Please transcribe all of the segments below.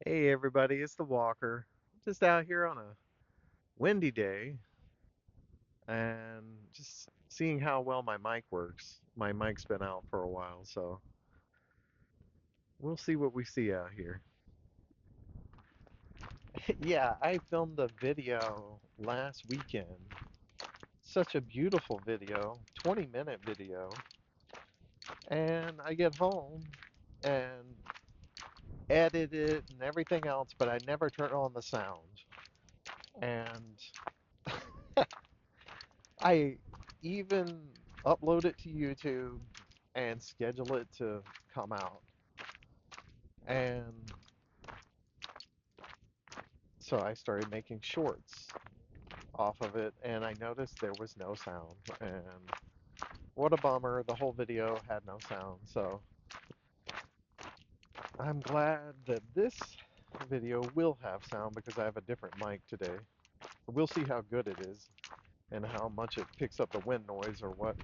Hey everybody, it's the Walker. Just out here on a windy day and just seeing how well my mic works. My mic's been out for a while, so we'll see what we see out here. Yeah, I filmed a video last weekend. Such a beautiful video, 20-minute video. And I get home and edit it and everything else, but I never turn on the sound. And I even upload it to YouTube and schedule it to come out. And so I started making shorts off of it, and I noticed there was no sound. And what a bummer, the whole video had no sound. So I'm glad that this video will have sound because I have a different mic today. We'll see how good it is and how much it picks up the wind noise or what.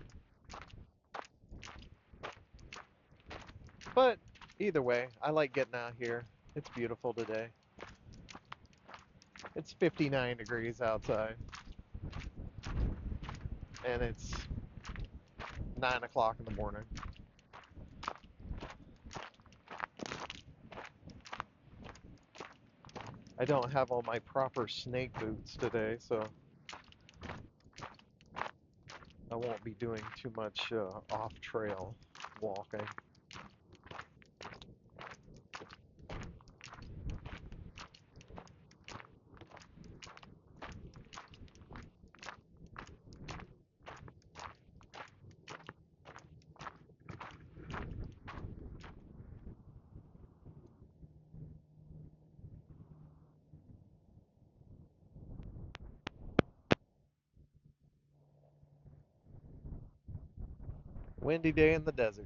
But either way, I like getting out here. It's beautiful today. It's 59 degrees outside, and it's 9 o'clock in the morning. I don't have all my proper snake boots today, so I won't be doing too much off-trail walking. Windy day in the desert.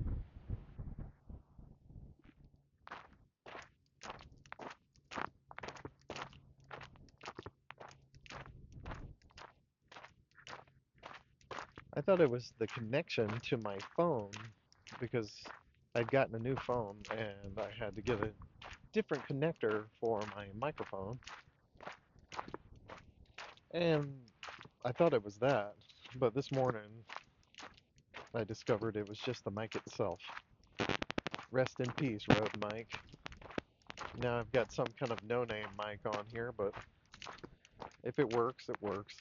I thought it was the connection to my phone because I'd gotten a new phone and I had to get a different connector for my microphone. And I thought it was that, but this morning I discovered it was just the mic itself. Rest in peace, Rode mic. Now I've got some kind of no-name mic on here, but if it works, it works.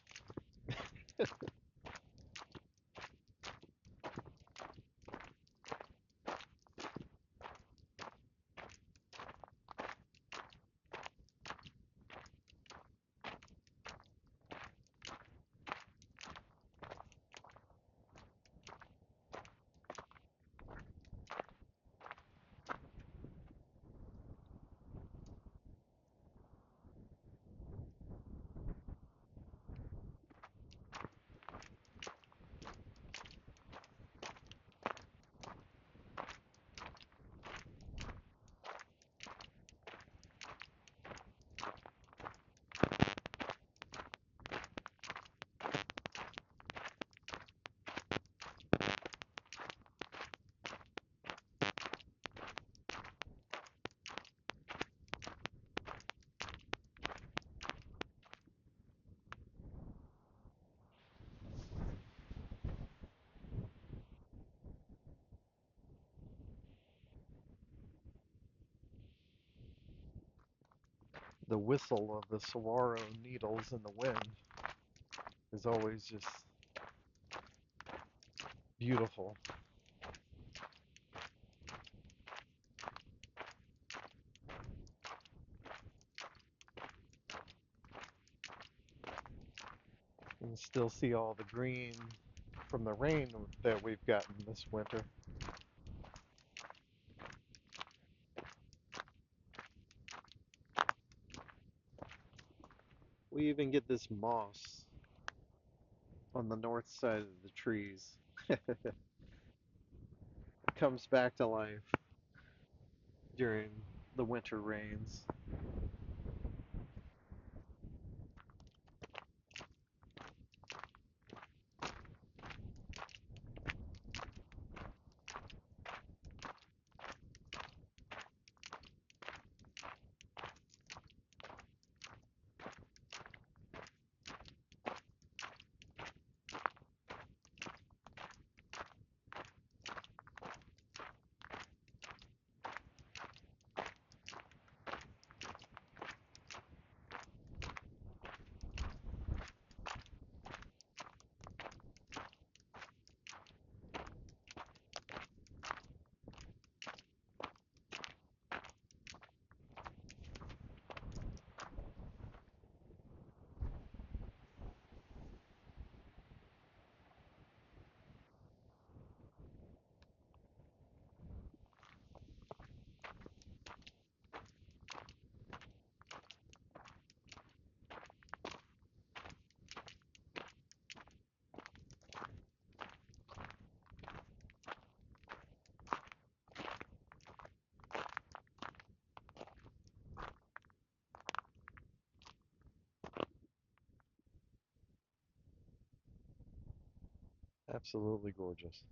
The whistle of the saguaro needles in the wind is always just beautiful. You can still see all the green from the rain that we've gotten this winter. We even get this moss on the north side of the trees. It comes back to life during the winter rains. Absolutely gorgeous.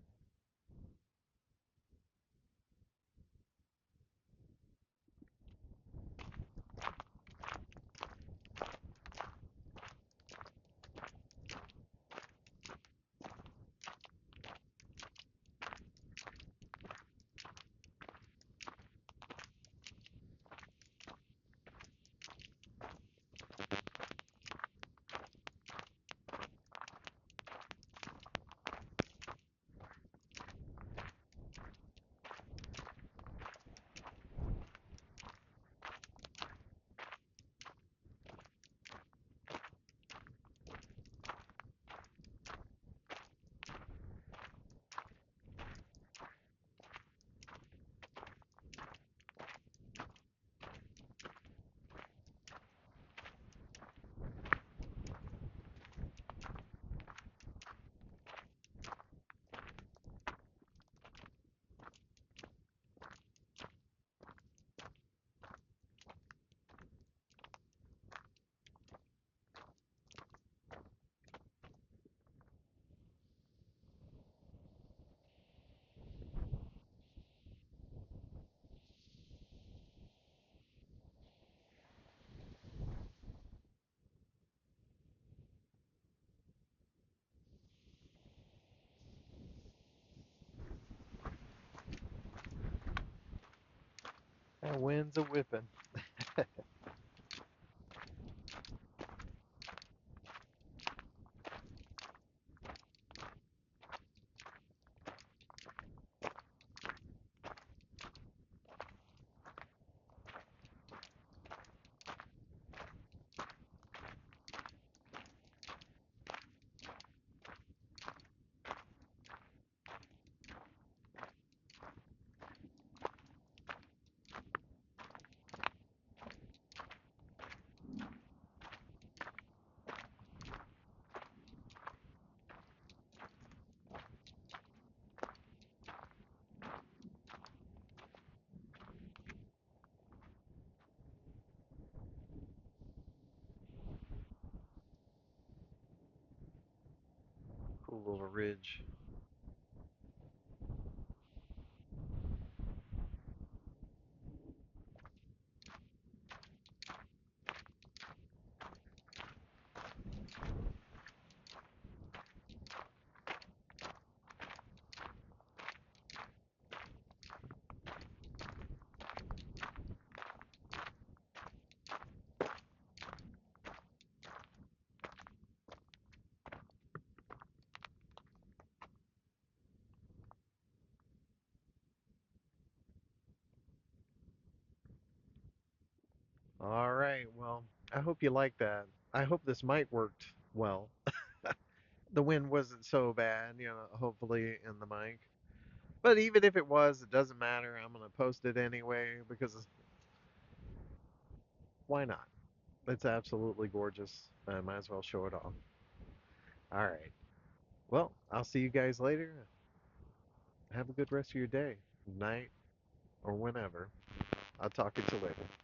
That wind's a whipping. Cool little ridge. All right, well, I hope you like that. I hope this mic worked well. The wind wasn't so bad, hopefully in the mic. But even if it was, it doesn't matter. I'm going to post it anyway because why not? It's absolutely gorgeous. I might as well show it off. All right. Well, I'll see you guys later. Have a good rest of your day, night, or whenever. I'll talk to you later.